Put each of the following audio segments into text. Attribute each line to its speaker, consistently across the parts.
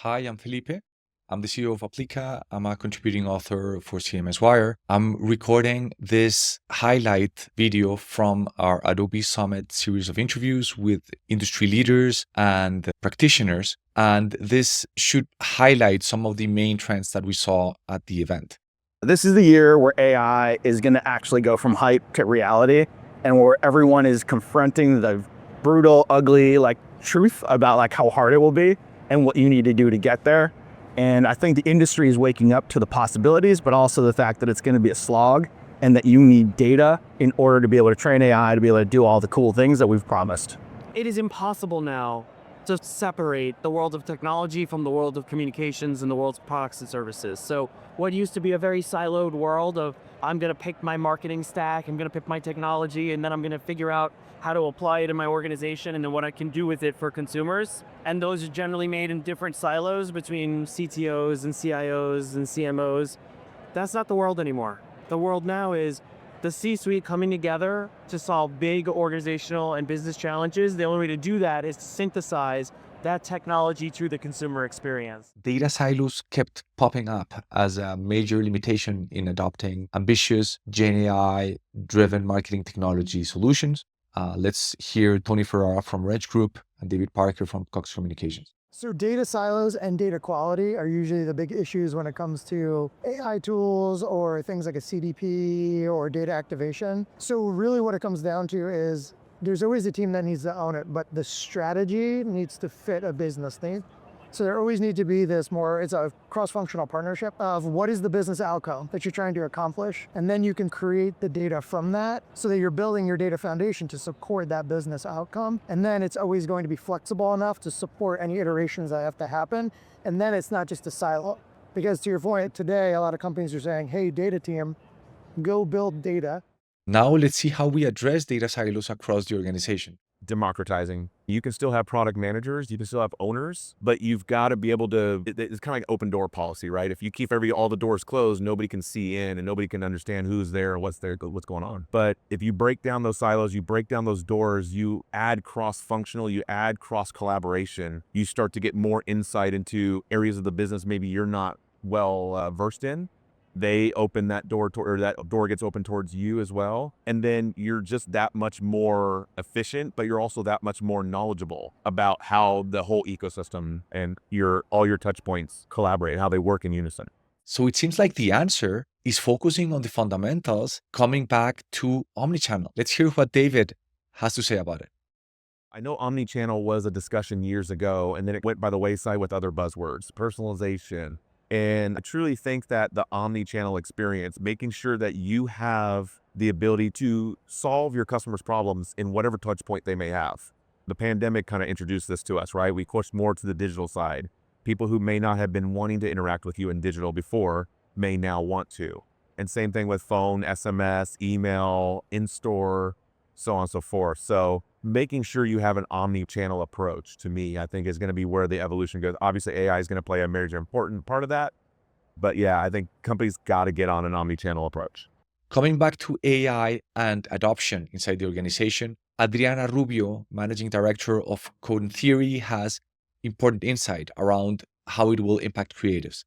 Speaker 1: Hi, I'm Felipe. I'm the CEO of Applica. I'm a contributing author for CMSWire. I'm recording this highlight video from our Adobe Summit series of interviews with industry leaders and practitioners. And this should highlight some of the main trends that we saw at the event.
Speaker 2: This is the year where AI is going to actually go from hype to reality, and where everyone is confronting the brutal, ugly, truth about how hard it will be and what you need to do to get there. And I think the industry is waking up to the possibilities, but also the fact that it's going to be a slog and that you need data in order to be able to train AI to be able to do all the cool things that we've promised.
Speaker 3: It is impossible now to separate the world of technology from the world of communications and the world of products and services. So what used to be a very siloed world of I'm going to pick my marketing stack, I'm going to pick my technology, and then I'm going to figure out how to apply it in my organization and then what I can do with it for consumers. And those are generally made in different silos between CTOs and CIOs and CMOs. That's not the world anymore. The world now is the C-suite coming together to solve big organizational and business challenges. The only way to do that is to synthesize that technology through the consumer experience.
Speaker 1: Data silos kept popping up as a major limitation in adopting ambitious GenAI-driven marketing technology solutions. Let's hear Tony Ferrara from Wrench Group and David Parker from Cox Communications.
Speaker 4: So data silos and data quality are usually the big issues when it comes to AI tools or things like a CDP or data activation. So really what it comes down to is there's always a team that needs to own it, but the strategy needs to fit a business need. So there always needs to be it's a cross-functional partnership of what is the business outcome that you're trying to accomplish, and then you can create the data from that so that you're building your data foundation to support that business outcome. And then it's always going to be flexible enough to support any iterations that have to happen. And then it's not just a silo. Because to your point, today, a lot of companies are saying, hey, data team, go build data.
Speaker 1: Now let's see how we address data silos across the organization.
Speaker 5: Democratizing. You can still have product managers, you can still have owners, but you've got to be able to, it's kind of like open door policy, right? If you keep all the doors closed, nobody can see in and nobody can understand who's there and what's going on. But if you break down those silos, you break down those doors, you add cross-functional, you add cross-collaboration, you start to get more insight into areas of the business maybe you're not well versed in. They open that door or that door gets open towards you as well. And then you're just that much more efficient, but you're also that much more knowledgeable about how the whole ecosystem and all your touch points collaborate, how they work in unison.
Speaker 1: So it seems like the answer is focusing on the fundamentals, coming back to omnichannel. Let's hear what David has to say about it.
Speaker 5: I know omnichannel was a discussion years ago, and then it went by the wayside with other buzzwords, personalization. And I truly think that the omni-channel experience, making sure that you have the ability to solve your customers' problems in whatever touch point they may have. The pandemic kind of introduced this to us, right? We pushed more to the digital side. People who may not have been wanting to interact with you in digital before may now want to. And same thing with phone, SMS, email, in-store, so on and so forth. So making sure you have an omni-channel approach, to me, I think is going to be where the evolution goes. Obviously, AI is going to play a major important part of that. But yeah, I think companies got to get on an omni-channel approach.
Speaker 1: Coming back to AI and adoption inside the organization, Adriana Rubio, Managing Director of Code and Theory, has important insight around how it will impact creatives.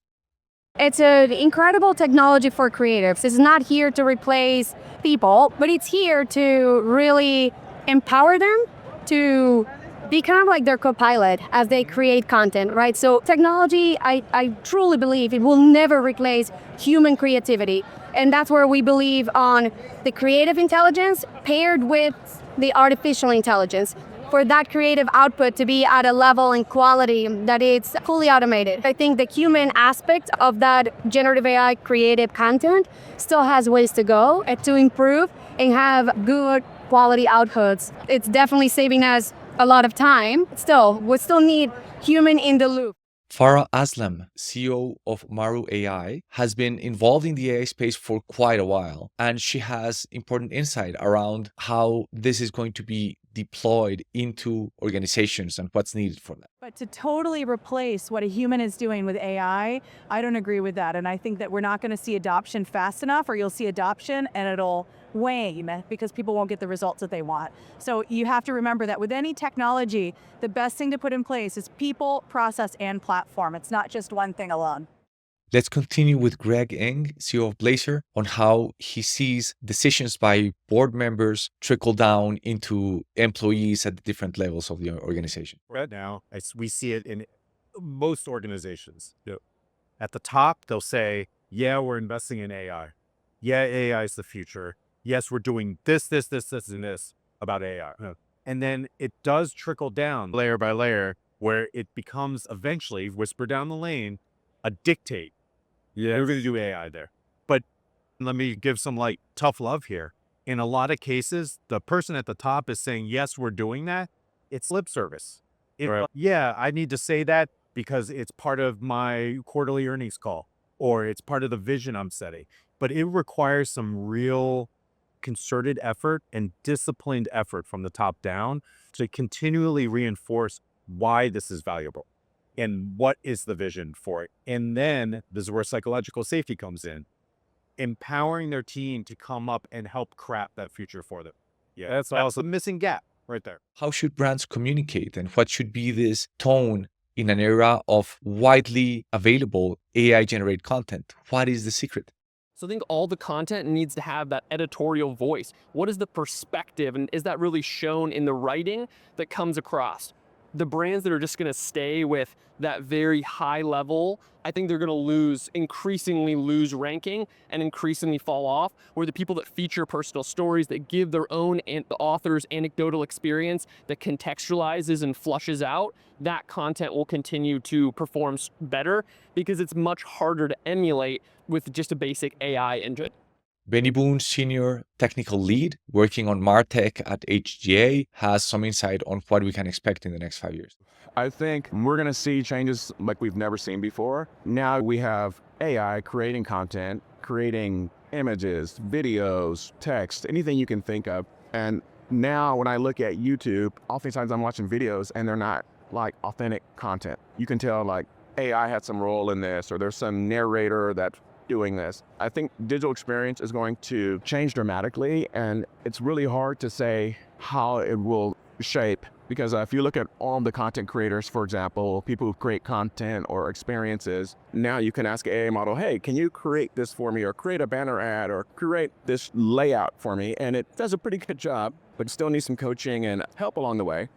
Speaker 6: It's an incredible technology for creatives. It's not here to replace people, but it's here to really empower them to be kind of like their co-pilot as they create content, right? So technology, I truly believe it will never replace human creativity. And that's where we believe on the creative intelligence paired with the artificial intelligence for that creative output to be at a level and quality that it's fully automated. I think the human aspect of that generative AI creative content still has ways to go to improve and have good quality outputs. It's definitely saving us a lot of time. Still, we still need human in the loop.
Speaker 1: Farah Aslam, CEO of Maru AI, has been involved in the AI space for quite a while, and she has important insight around how this is going to be deployed into organizations and what's needed for that.
Speaker 7: But to totally replace what a human is doing with AI, I don't agree with that. And I think that we're not going to see adoption fast enough, or you'll see adoption and it'll wane because people won't get the results that they want. So you have to remember that with any technology, the best thing to put in place is people, process, and platform. It's not just one thing alone.
Speaker 1: Let's continue with Greg Ng, CEO of Blazer, on how he sees decisions by board members trickle down into employees at the different levels of the organization.
Speaker 8: Right now, we see it in most organizations. At the top, they'll say, yeah, we're investing in AI. Yeah, AI is the future. Yes, we're doing this, and this about AI. And then it does trickle down layer by layer, where it becomes eventually, whisper down the lane, a dictate. Yeah, we're going to do AI there. But let me give some tough love here. In a lot of cases, the person at the top is saying, yes, we're doing that. It's lip service. Right. Yeah, I need to say that because it's part of my quarterly earnings call, or it's part of the vision I'm setting. But it requires some real concerted effort and disciplined effort from the top down to continually reinforce why this is valuable and what is the vision for it. And then this is where psychological safety comes in, empowering their team to come up and help craft that future for them. Yeah, that's also a missing gap right there.
Speaker 1: How should brands communicate, and what should be this tone in an era of widely available AI-generated content? What is the secret?
Speaker 9: So I think all the content needs to have that editorial voice. What is the perspective, and is that really shown in the writing that comes across? The brands that are just going to stay with that very high level, I think they're going to increasingly lose ranking and increasingly fall off, where the people that feature personal stories, that give their own and the author's anecdotal experience, that contextualizes and flushes out, that content will continue to perform better because it's much harder to emulate with just a basic AI engine.
Speaker 1: Benny Boone, Senior Technical Lead, working on MarTech at HGA, has some insight on what we can expect in the next 5 years.
Speaker 10: I think we're going to see changes like we've never seen before. Now we have AI creating content, creating images, videos, text, anything you can think of. And now when I look at YouTube, oftentimes I'm watching videos and they're not authentic content. You can tell AI had some role in this, or there's some narrator that's doing this. I think digital experience is going to change dramatically, and it's really hard to say how it will shape, because if you look at all the content creators, for example, people who create content or experiences, now you can ask an AI model, hey, can you create this for me, or create a banner ad, or create this layout for me? And it does a pretty good job, but still needs some coaching and help along the way.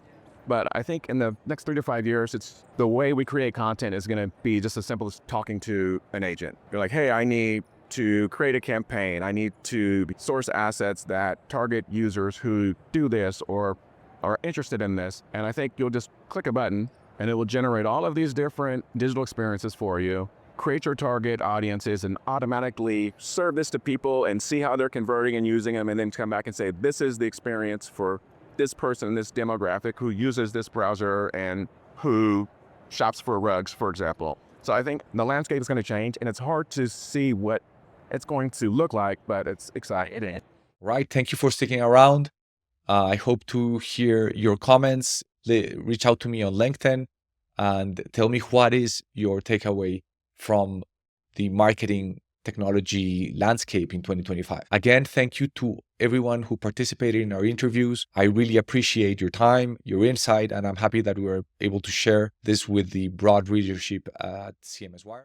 Speaker 10: But I think in the next 3 to 5 years, it's the way we create content is going to be just as simple as talking to an agent. You're like, hey, I need to create a campaign. I need to source assets that target users who do this or are interested in this. And I think you'll just click a button and it will generate all of these different digital experiences for you, create your target audiences, and automatically serve this to people and see how they're converting and using them, and then come back and say, this is the experience for this person, this demographic who uses this browser and who shops for rugs, for example. So I think the landscape is going to change, and it's hard to see what it's going to look like, but it's exciting.
Speaker 1: Right. Thank you for sticking around. I hope to hear your comments. Reach out to me on LinkedIn and tell me what is your takeaway from the marketing technology landscape in 2025. Again, thank you to everyone who participated in our interviews. I really appreciate your time, your insight, and I'm happy that we were able to share this with the broad readership at CMSWire.